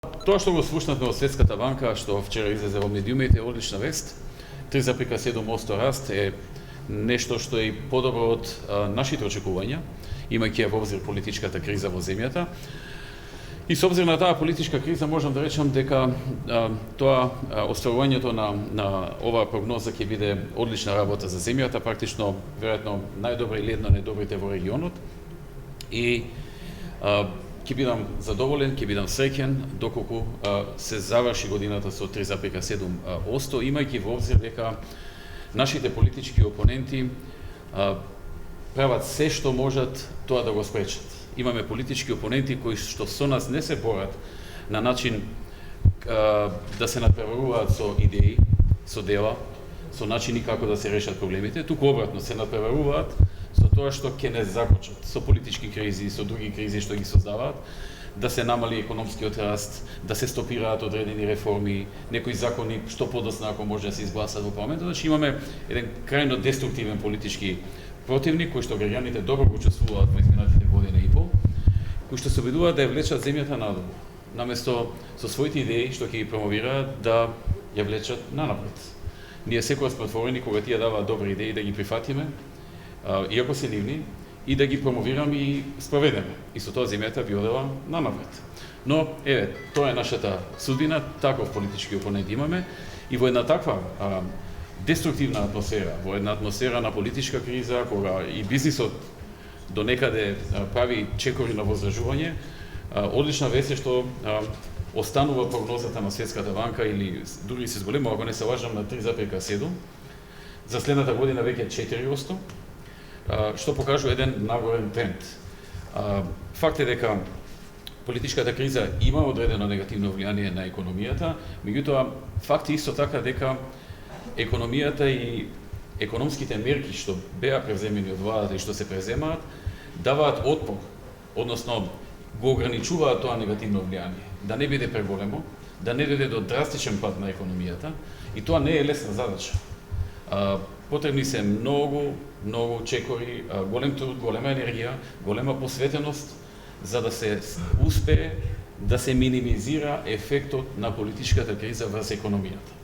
Тоа што го слушнавме од Светската банка, што вчера излезе во медиумите, е одлична вест. 3,7% раст е нешто што е подобро од нашите очекувања, имајќи во обзир политичката криза во земјата. И со обзир на таа политичка криза можам да речам дека тоа остварувањето на оваа прогноза ќе биде одлична работа за земјата, практично веројатно најдобра или една од најдобрите во регионот. И ќе бидам задоволен, ќе бидам среќен доколку се заврши годината со 3,7%, имајќи во обзир дека нашите политички опоненти прават се што можат тоа да го спречат. Имаме политички опоненти кои што со нас не се борат на начин да се надпреваруваат со идеи, со дела, со начини како да се решат проблемите, туку обратно се надпреваруваат со тоа што ќе не закочат, со политички кризи, со други кризи што ги создаваат, да се намали економскиот раст, да се стопираат одредени реформи, некои закони што подоцна ако може да се изгласат во парламентот. Значи имаме еден крајно деструктивен политички противник кој што граѓаните добро го чувствуваат во изминатите година и пол, кои што се обидуваат да ја влечат земјата надолу, наместо со своите идеи што ќе ги промовираат да ја влечат нанапред. Ние секогаш сме отворени кога тие даваат добри идеи да ги прифатиме, иако се нивни, и да ги промовираме и спроведеме. И со тоа земјата би одела нанапред. Но, еве, тоа е нашата судбина, таков политички опонент имаме, и во една таква деструктивна атмосфера, во една атмосфера на политичка криза, кога и бизнисот до некаде прави чекори на возражување, одлична вест е што останува прогнозата на Светската банка или дури се зголемува, ако не се лажам, на 3,7%, за следната година веќе 4%, што покажува еден нагорен тренд. Факт е дека политичката криза има одредено негативно влијание на економијата, меѓутоа факт е исто така дека економијата и економските мерки што беа превземени од владата и што се преземаат, даваат отпор, односно го ограничуваат тоа негативно влијание, да не биде преголемо, да не дојде до драстичен пад на економијата, и тоа не е лесна задача. Потребни се многу чекори, голем труд, голема енергија, голема посветеност за да се успее да се минимизира ефектот на политичката криза врз економијата.